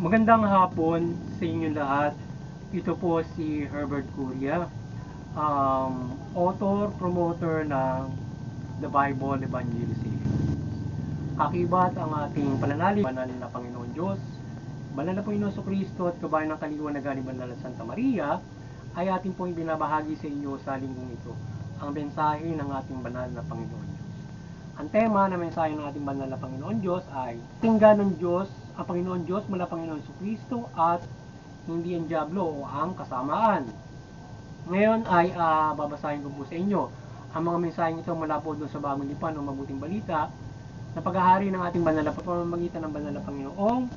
Magandang hapon sa inyo lahat. Ito po si Herbert Curia, author, promoter ng The Bible Evangelization. Akibat ang ating pananalig, banal na Panginoon Diyos, banal na Panginoon Kristo at kabayan ng kaliwanagan ni Banal na Santa Maria, ay ating pong binabahagi sa inyo sa linggong ito, ang mensahe ng ating banal na Panginoon Diyos. Ang tema ng mensahe ng ating banal na Panginoon Diyos ay tinggan ng Diyos, ang Panginoon Diyos mula Panginoon Kristo at hindi ang diablo o ang kasamaan. Ngayon ay babasahin ko po sa inyo ang mga mensaheng ito mula po doon sa Bagong Lipan o Mabuting Balita na paghahari ng ating banal na pamamagitan ng banal na Panginoong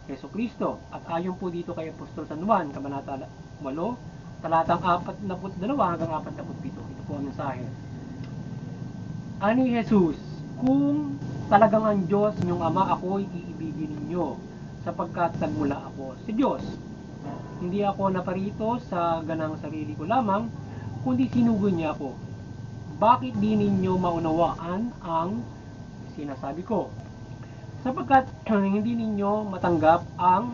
Heso Kristo. At ayon po dito kay Apostol San Juan, Kabanata 8, talatang 42 hanggang 47. Ito po ang mensahe. Ani Jesus, kung talagang ang Diyos inyong Ama, ako'y iibigin ninyo, sapagkat nagmula ako sa Diyos. Hindi ako naparito sa ganang sarili ko lamang, kundi sinugo niya ako. Bakit di ninyo maunawaan ang sinasabi ko? Sapagkat hindi ninyo matanggap ang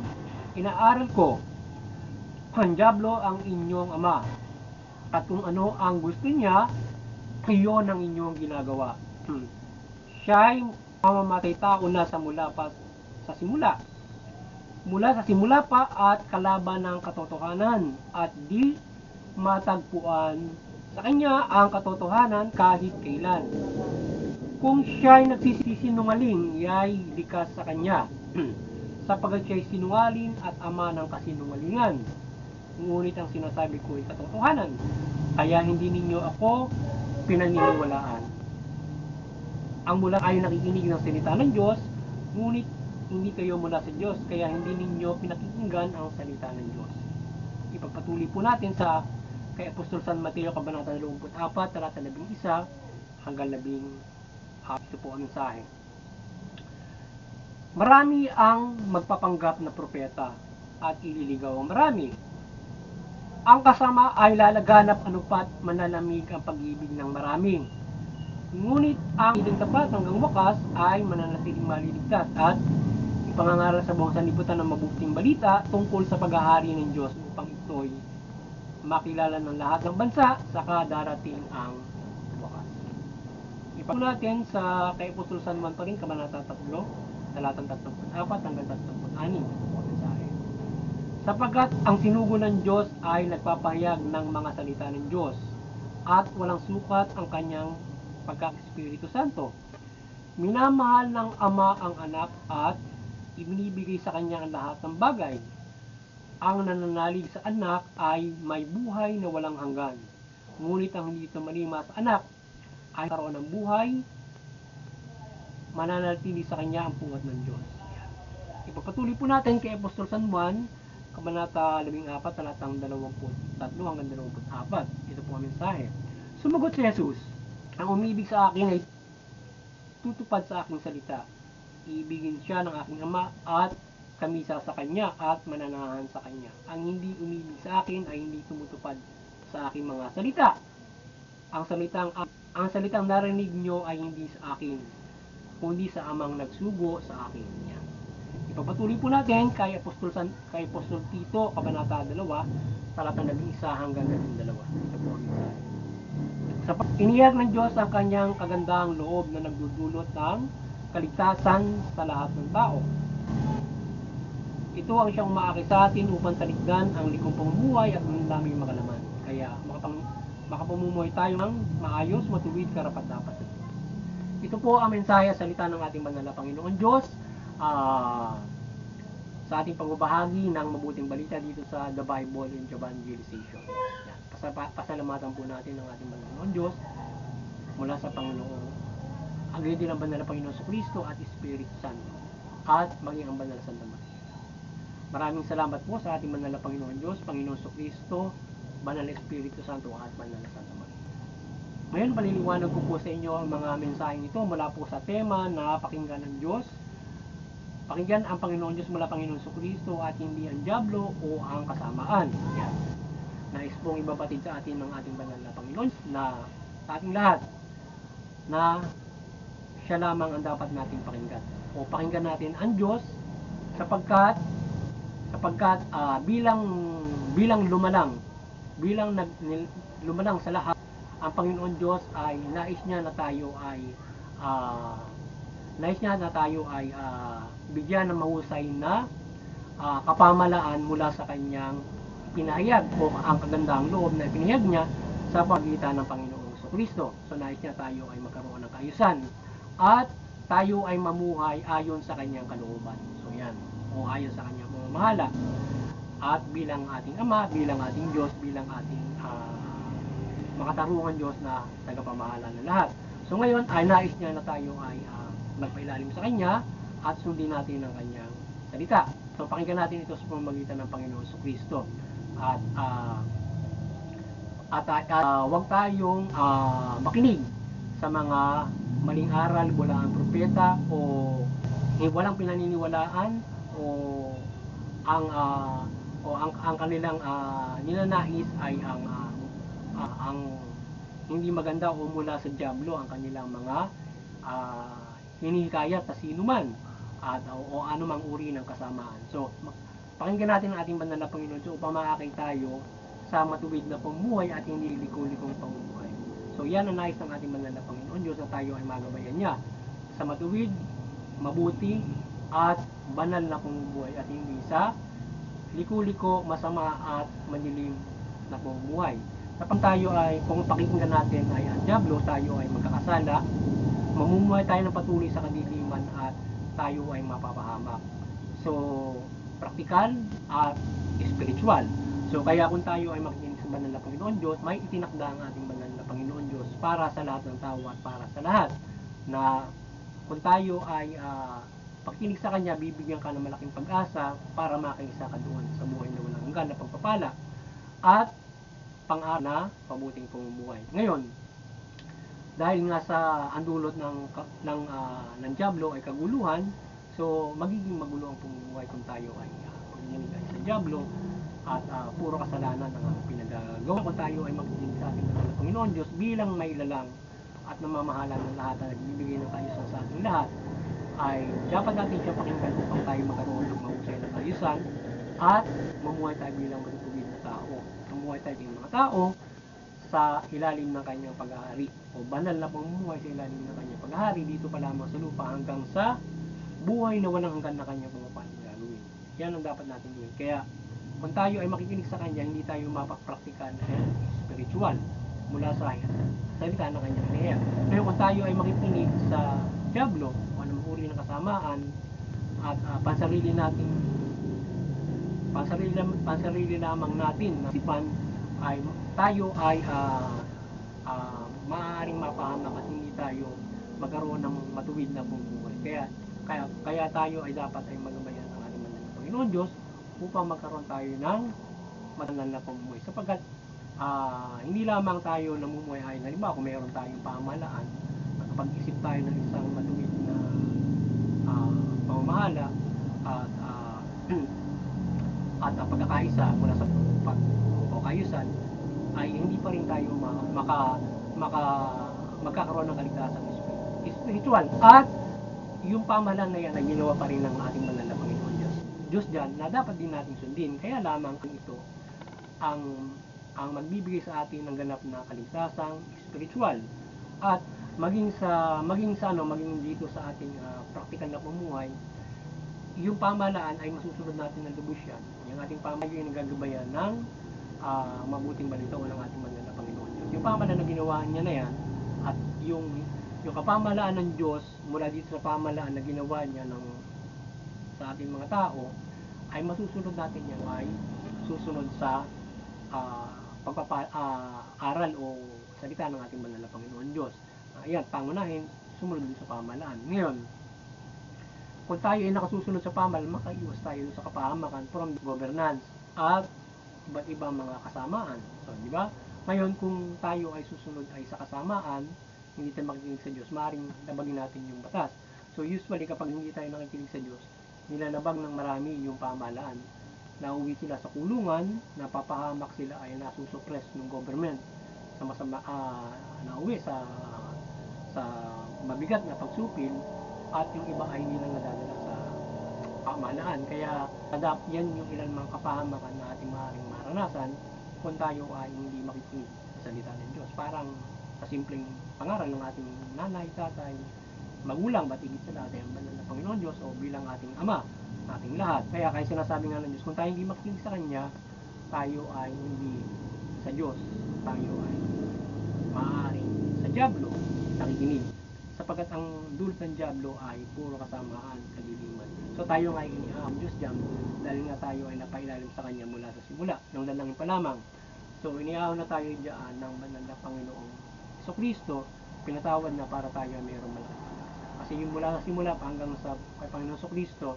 inaaral ko. Ang diablo ang inyong ama, at kung ano ang gusto niya, iyon ang inyong ginagawa. Siya'y mamamatay tao na sa simula. Mula sa simula pa at kalaban ng katotohanan at di matagpuan sa kanya ang katotohanan kahit kailan. Kung siya'y nagsisinungaling, ya'y likas sa kanya, sapagkat siya'y sinungaling at ama ng kasinungalingan. Ngunit ang sinasabi ko ay katotohanan, kaya hindi ninyo ako pinaniniwalaan. Ang mula ay nakikinig ng salita ng Diyos, ngunit hindi kayo mula sa Diyos, kaya hindi ninyo pinakikinggan ang salita ng Diyos. Ipagpatuloy po natin sa kay Apostol San Mateo, Kabanata 24, talata 11 hanggang 12. Ito po ang mensahe. Marami ang magpapanggap na propeta at ililigaw ang marami. Ang kasama ay lalaganap anupat manalamig ang pag-ibig ng marami. Ngunit ang ilang tapat hanggang wakas ay mananatiling maliligtas at ipangangaral sa buong sanlibutan ng mabuting balita tungkol sa paghahari ng Diyos upang ito'y makilala ng lahat ng bansa saka darating ang wakas. Ipatuloy natin sa kay Apostol San Juan pa rin, Kabanata 3, talatang 34 hanggang 36. Sapagkat ang sinugo ng Diyos ay nagpapahayag ng mga salita ng Diyos at walang sukat ang kanyang pagka-Espiritu Santo. Minamahal ng Ama ang anak at ibinibigay sa kanya ang lahat ng bagay. Ang nananalig sa anak ay may buhay na walang hanggan. Ngunit ang hindi tumalima sa anak ay karoon ng buhay, mananatili sa kanya ang pungad ng Diyos. Ipapatuloy po natin kay Apostol San Juan, Kabanata 14, talatang 23 hanggang 24. Ito po ang mensahe. Sumagot si Jesus, ang umibig sa akin ay tutupad sa aking salita. Iibigin siya ng aking Ama at kami sa kanya at mananahan sa kanya. Ang hindi umibig sa akin ay hindi tumutupad sa aking mga salita. Ang salitang narinig nyo ay hindi sa akin, kundi sa Amang nagsugo sa akin. Yan. Ipapatuloy po natin kay Apostol Tito, Kabanata 2, talatang 11 hanggang 12. Ito po ang mensahe. Iniyag ng Diyos ang kanyang kagandahang loob na nagdudulot ng kaligtasan sa lahat ng tao. Ito ang siyang umaaki sa atin upang talikdan ang likong pamumuhay at ang daming makalaman. Kaya makapamumuhay tayo ng maayos, matuwid, karapat-dapat. Ito po ang mensahe sa salita ng ating banal na Panginoon Diyos sa ating pagbabahagi ng mabuting balita dito sa The Bible Evangelization. Pasalamatan po natin ang ating Panginoon Diyos mula sa Panginoon, ang din ng banal na Panginoon Kristo at Espiritu Santo at maging ang banal na Santa Maria. Maraming salamat po sa ating banal na Panginoon Diyos, Panginoon Kristo, banal na Espiritu Santo at banal na Santa Maria. Ngayon, paliliwanag ko po sa inyo ang mga mensaheng ito mula po sa tema na pakinggan ng Diyos. Pakinggan ang Panginoon Diyos mula Panginoon Kristo at hindi ang diablo o ang kasamaan. Yan. Nais pong ibabatid sa atin ng ating banal na Panginoon na sa ating lahat na siya lamang ang dapat nating pakinggan. O pakinggan natin ang Diyos sapagkat sapagkat bilang lumalang sa lahat, ang Panginoon Diyos ay ah, nais niya na tayo ay bigyan ng mahusay na kapamalaan mula sa kanyang pinahayag o ang kagandahang loob na pinahayag niya sa pagitan ng Panginoong Kristo. So nais niya tayo ay magkaroon ng kaayusan at tayo ay mamuhay ayon sa kanyang kalooban. So yan, o ayon sa kanyang pamamahala. At bilang ating Ama, bilang ating Diyos, bilang ating makatarungan Diyos na tagapamahala ng lahat. So ngayon ay nais niya na tayo ay magpailalim sa Kanya at sundin natin ang Kanyang salita. So pakinggan natin ito sa pamamagitan ng Panginoon Kristo. At huwag tayong makinig sa mga maling aral mula ang propeta o walang pinaniniwalaan o ang kanilang ninanais ay ang hindi maganda o mula sa diablo ang kanilang mga hinihikayat sa sinuman at o anumang uri ng kasamaan. So pakinggan natin ang ating banal na Panginoon so, upang maakay tayo sa matuwid na pamumuhay at hindi liko-likong pamumuhay. So yan ang nais ng ating banal na Panginoon Diyos na tayo ay magabayan niya sa matuwid, mabuti at banal na pamumuhay at hindi sa liko-liko, masama at madilim na pamumuhay. Kapag tayo ay, kung pakinggan natin ay ang diablo, tayo ay magkakasala, mamumuhay tayo ng patuloy sa kadiliman at tayo ay mapapahamak. So, praktikal at spiritual. So, kaya kung tayo ay makikinig sa banal na Panginoon Diyos, may itinakda ang ating banal na Panginoon Diyos para sa lahat ng tao at para sa lahat. Na kung tayo ay pakikinig sa Kanya, bibigyan ka ng malaking pag-asa para makaisa ka doon sa buhay na walang hanggan na pagpapala at pang-araw na pabuting pamumuhay. Ngayon, dahil nga sa andulot ng diablo ay kaguluhan, so magiging magulo ang pamumuhay kung tayo ay makikinig sa diablo at puro kasalanan ang pinagagawa. Kung tayo ay makikinig sa ating Panginoon Diyos bilang may lalang at namamahala ng lahat at nagbibigay ng kaayusan sa ating lahat, ay dapat natin siya pakinggan upang tayo magkaroon ng mahusay na kaayusan at mamuhay tayo bilang matutuwid na tao. Mamuhay tayo bilang mga tao sa ilalim ng kanyang paghahari o banal na pamumuhay sa ilalim ng kanyang paghahari dito pa lamang sa lupa hanggang sa buhay na walang hanggan na kanyang pumapasok gagawin. Yan ang dapat natin gawin. Kaya kung tayo ay makikinig sa Kanya, hindi tayo mapapraktikan spiritual mula sa salita ng Kanyang pinahayag. Pero kung tayo ay makikinig sa diablo, o anong uri ng kasamaan, at pansarili lamang natin na sipan, ay tayo ay maaaring mapahamak at hindi tayo magkaroon ng matuwid na pamumuhay. Kaya tayo ay dapat ay magabayan ng ating banal na Panginoon Diyos upang magkaroon tayo ng matanal na pamumuhay. Sapagkat hindi lamang tayo namumuhay ay halimbawa kung mayroon tayong pamahalaan, nakapag-isip tayo ng isang matuwid na pamamahala at pagkakaisa mula sa pagkakayusan ay hindi pa rin tayo magkakaroon ng kaligtasan spiritual. At yung pamahalaan na yan ay ginawa pa rin ng ating banal na Panginoon Diyos dyan na dapat din natin sundin. Kaya lamang ito ang magbibigay sa atin ng ganap na kaligtasang spiritual at maging dito sa ating praktikal na pamumuhay, yung pamahalaan ay masusunod natin ng lubos yan. Yung ating pamahalaan ay nagagabayan ng mabuting balita o ng ating banal na Panginoon Diyos. Yung pamahalaan na ginawa niya na yan at yung kapamahalaan ng Diyos mula dito sa pamahalaan na ginawa niya sa ating mga tao ay masusunod natin yan ay susunod sa aral o salita ng ating banal na Panginoon Diyos. Ayan, pangunahin, sumunod din sa pamahalaan. Ngayon, kung tayo ay nakasusunod sa pamahalaan, makaiwas tayo sa kapahamakan from governance at iba't ibang mga kasamaan. So, di ba? Ngayon, kung tayo ay susunod ay sa kasamaan, hindi tayo makikinig sa Diyos, maaaring labagin natin yung batas. So, usually, kapag hindi tayo nakikinig sa Diyos, nilalabag ng marami yung pamahalaan. Nauwi sila sa kulungan, napapahamak sila ay nasusuppress ng government sa masama, nauwi sa mabigat na pagsupil at yung iba ay hindi lang nadadala sa pamahalaan. Kaya yan yung ilan mga kapahamakan na ating maaaring maranasan kung tayo ay hindi makikinig sa salita ng Diyos. Parang sa simpleng pangaral ng ating nanay, tatay, magulang, ba't higit sa lahat ay ang banal na Panginoon Diyos o bilang ating Ama, ating lahat. Kaya sinasabi nga ng Diyos, kung tayo hindi makikinig sa Kanya, tayo ay hindi sa Diyos, tayo ay maaaring sa Diablo nakikinig, sapagkat ang dulot ng Diablo ay puro kasamaan, kadiliman. So tayo nga ay iniaam Diyos diyan dahil nga tayo ay napailalim sa Kanya mula sa simula, nang dalangin pa lamang. So iniaam na tayo diyan ng banal na Panginoong Kristo, pinatawad na para tayo ay mayroong malaking pag-asa. Kasi yung mula sa simula pa hanggang sa kay Panginoong Kristo,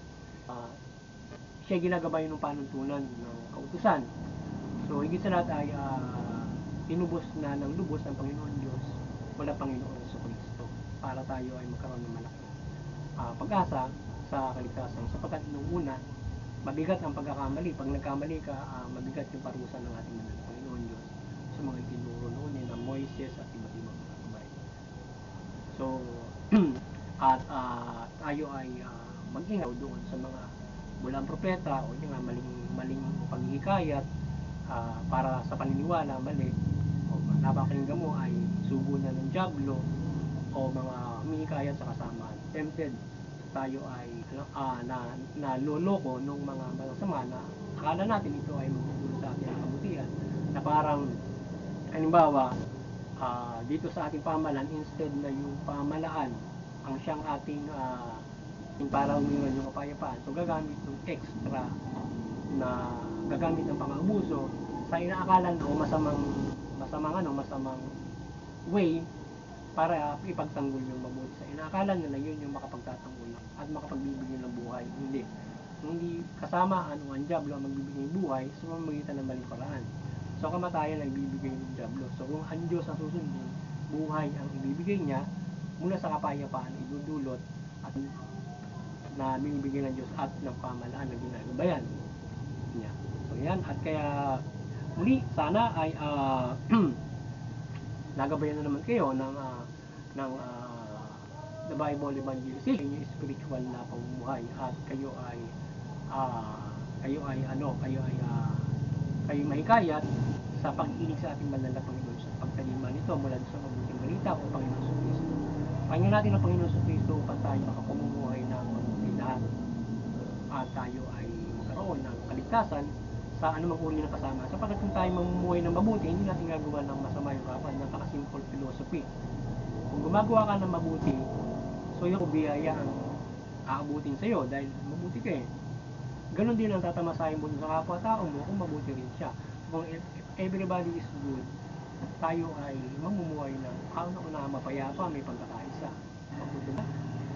siya ginagabay ng panuntunan ng kautusan. So higit sa lahat ay tinubos na ng lubos ng Panginoon Diyos wala Panginoon Kristo para tayo ay magkaroon ng malaking pag-asa sa kaligtasan, sapagkat nung una mabigat ang pagkakamali. Pag nagkamali ka, mabigat yung parusa ng ating Panginoon Diyos sa mga itinuro noon ni Moises at iba't ibang mga gabay. So at tayo ay mag-ingaw doon sa mga bulang propeta o yung maling paghihikayat para sa paniniwala mali o napakinggan mo ay sugo na ng Diablo o mga humihikayat sa kasamaan, tempted tayo ay naloloko ng mga masama na akala natin ito ay magtutulong sa ating kabutihan, na parang halimbawa dito sa ating pamahalaan, instead na yung pamahalaan ang siyang ating para umiwan yung kapayapaan, so gagamit ng extra na gagamit ng pang-abuso sa inaakalan o masamang way para ipagtanggol yung mabuti sa inaakalan na yun yung makapagtatanggol at makapagbibigay ng buhay. Hindi kasamaan o ang Diablo ang magbibigay ng buhay sa pamamagitan ng maling paraan. So kamatayan ang ibibigay ng Diablo. So kung ang Diyos ang susundin, buhay ang ibibigay niya, mula sa kapayapaan idudulot at na binibigay ng Diyos at ng pamahalaan na ginagabayan niya. So yan, at kaya muli sana ay nagabayan na naman kayo ng the Bible evangelization, yung spiritual na pamumuhay, at kayo ay mahikayat sa pag-inig sa ating banal na Panginoon sa pagtalima nito mula sa mabuting balita o Panginoon sa Kristo. Panginoon natin ang Panginoon sa Kristo upang tayo makapamumuhay ng mabuti lahat at tayo ay magkaroon ng kaligtasan sa anumang uri ng kasama. Sapagkat kung tayo mamumuhay ng mabuti, hindi natin gagawa ng masama yung kapwa. Napaka-simple philosophy. Kung gumagawa ka ng mabuti, so yung biyaya ang aabutin sa'yo dahil mabuti ka eh. Ganon din ang tatamasahin mo sa kapwa-tao mo kung mabuti rin siya. Kung if everybody is good, tayo ay mamumuhay ng kauna-una mapayapa, may pagkakaisa.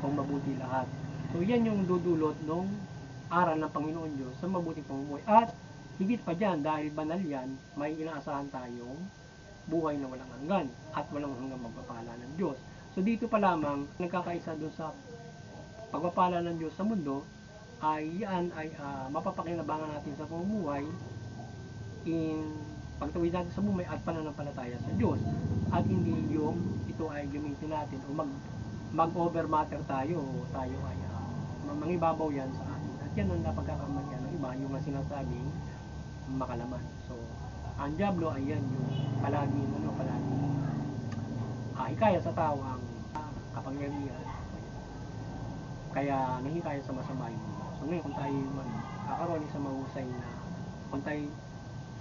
Kung mabuti lahat. So yan yung dudulot ng aral ng Panginoon Diyos sa mabuting pamumuhay. At higit pa dyan, dahil banal yan, may inaasahan tayong buhay na walang hanggan at walang hanggang magpapala ng Diyos. So dito pa lamang, nagkakaisa doon sa pagpapala ng Diyos sa mundo, ay yan ay mapapakinabangan natin sa pamumuhay in pagtawid natin sa bumay at pananampalataya sa Diyos. At hindi yung ito ay gamitin natin o mag-over matter tayo o tayo ay mangibabaw yan sa atin. At yan ang napagkakamalian ng iba, yung sinasabing makalaman. So, ang Diablo ay yan yung palaging hikaya sa tao ang kapangyarihan. Kaya nahikaya sa masama yung mundo. So ngayon, kung tayo kakaroon sa mahusay na kung tayo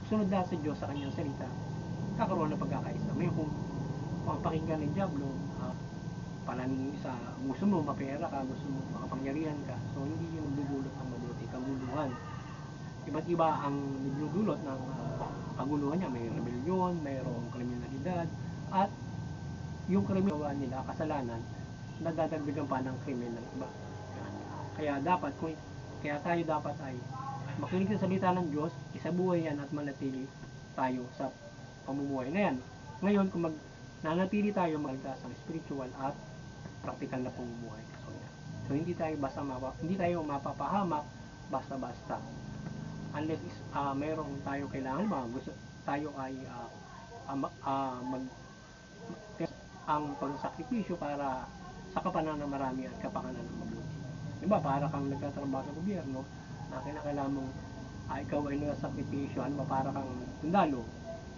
susunod na sa Diyos sa kanyang salita, kakaroon ng pagkakaisa. Ngayon, kung pakinggan ng Diablo, palangin sa gusto mo mapera ka, gusto mo makapangyarihan ka, so hindi yung magdudulot ng mabuti, kaguluhan. Iba't iba ang nagdudulot ng kaguluhan niya. May rebellion, mayroong kriminalidad, at yung kriminalidad nila, kasalanan, nadadagdagan pa ng krimen ng iba. Kaya tayo dapat ay makinig sa salita ng Diyos, isabuhay yan at manatili tayo sa pamumuhay na yan. Ngayon, kung nanatili tayo magligtas ng spiritual at practical na pamumuhay. So hindi tayo mapapahamak basta-basta. Unless mayroong tayo kailangan gusto tayo ay ang pagsakripisyo para sa kapakanan ng marami at kapakanan ng mabuti. Diba, para kang nagtatrabaho sa gobyerno na kinakailangan mong ikaw ay nagsakripisyo, ano ba, para kang sundalo,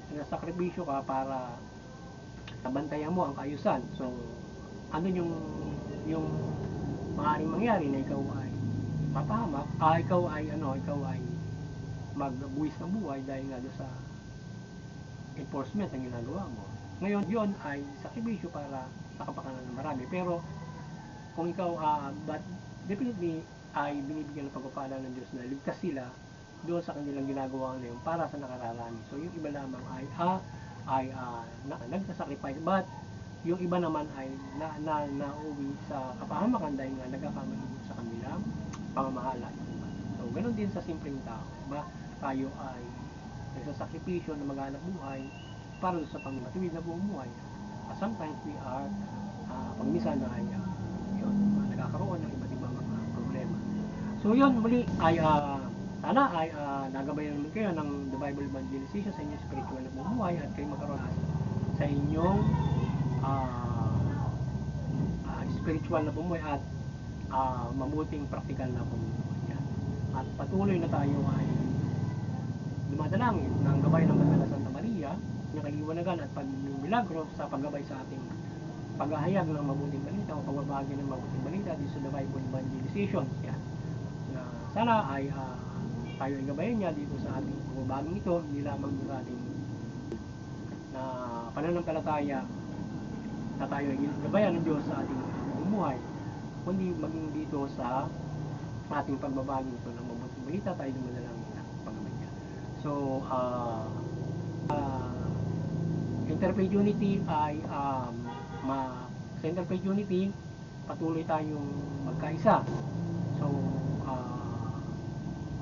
nagsakripisyo ka para nabantayan mo ang kaayusan. So, ano yung maaaring mangyari na ikaw ay mapahamak, ikaw ay magbuwis ng buhay dahil nga doon sa enforcement ang ginagawa mo. Ngayon, yon ay sakripisyo para sa kapakanan ng marami. Pero, kung ikaw, but definitely, ay binibigyan ng pagpapala ng Diyos na ligtas sila doon sa kanilang ginagawa na yun para sa nakararami. So, yung iba lamang ay nagsasacrifice, but yung iba naman ay nauwi sa kapahamakan dahil nga nagkakamali sa kanilang pamamahala. So, ganoon din sa simpleng tao. Diba? Tayo ay nagsasakripisyo na maghanap buhay para sa pangmatuwid na bumuhay. Sometimes we are, pag minsan ay nagkakaroon ng iba't ibang mga problema. So yun, muli ay sana ay nagabayan naman kayo ng The Bible Evangelization sa inyong spiritual na bumuhay at kayo magkaroon sa inyong spiritual na bumuhay at mabuting practical na bumuhay. At patuloy na tayo ay dumadalangin ng gabay ng Banal na Santa Maria, kanyang kaliwanagan at pagmimilagro sa paggabay sa ating paghahayag ng mabuting balita o pagbabahagi ng mabuting balita dito sa The Bible Evangelization. Yan. Na sana ay tayo ay gabayan niya dito sa ating pagbabahagi ito, hindi lamang sa ating na pananampalataya na tayo ay gabayan ng Diyos sa ating bumuhay, kundi maging dito sa ating pagbabahagi ito ng mabuting balita, tayo dumadalangin ng paggabay niya. So, Interfaith Unity ay sa Interfaith Unity patuloy tayong magkaisa. So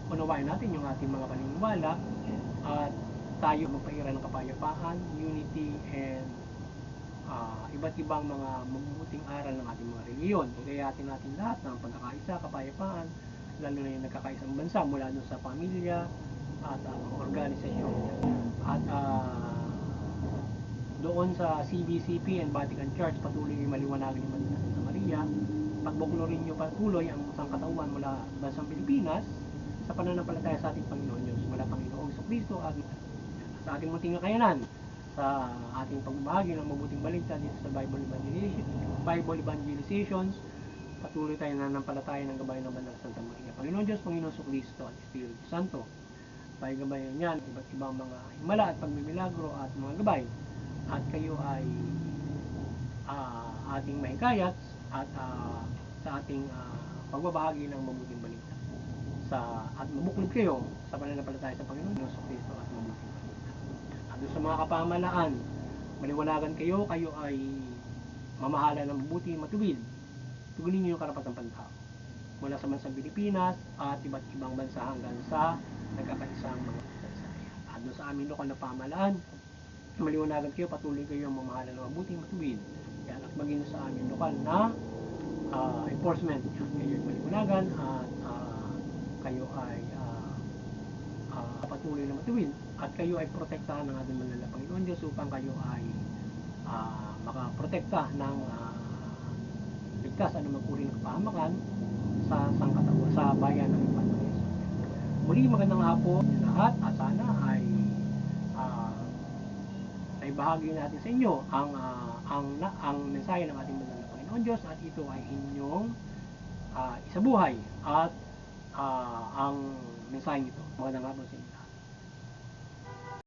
unawain natin yung ating mga paniniwala at tayo magpahiran ng kapayapaan, unity, and iba't ibang mga mabubuting aral ng ating mga reliyon. Igayatin natin lahat ng pagkakaisa, kapayapaan, lalo na yung nagkakaisang bansa mula doon sa pamilya at organisasyon. At doon sa CBCP and Vatican Church, patuloy maliwanagan ni Banal na Santa Maria. Pagbuklorin nyo patuloy ang sangkatawan mula bansang Pilipinas sa pananampalataya sa ating Panginoon Diyos, mula Panginoong Kristo at sa ating munting kakayanan sa ating pagbahagi ng mabuting balita dito sa Bible Evangelizations. Patuloy tayo nananampalataya ng gabay ng Banal na Santa Maria. Panginoon Diyos, Panginoong Kristo at Espiritu Santo, paigabayan niyan iba't ibang mga himala at pagmimilagro at mga gabay, at kayo ay ating mahikayat at sa ating pagbabahagi ng mabuting balita at mabuklod kayo sa pananampalataya sa Panginoon Diyos Kristo at mabuting balita. At sa mga kapamahalaan, maliwanagan kayo ay mamahala ng mabuti matuwid. Tugunin niyo yung karapatang pantao mula sa bansang Pilipinas at iba't ibang bansa hanggang sa nagkakaisang mga bansa. At doon sa aming lokal na pamahalaan, maliwanagan kayo, patuloy kayo ang mamahala ng mabuting matuwid. Yan, at maging sa aming lokal na enforcement. Yan, kayo ay maliwanagan at kayo ay patuloy na matuwid at kayo ay protektahan ng ating banal na Panginoon Diyos upang kayo ay makaprotekta ng ligtas anumang uri ng kapahamakan sa sangkatauhan sa bayan ng Ipanangis. Muli, magandang hapon lahat at sana ay bahagi natin sa inyo ang mensahe ng ating banal na Panginoon Diyos, at ito ay inyong isabuhay at ang mensahe nito. Magandang hapon sa inyo.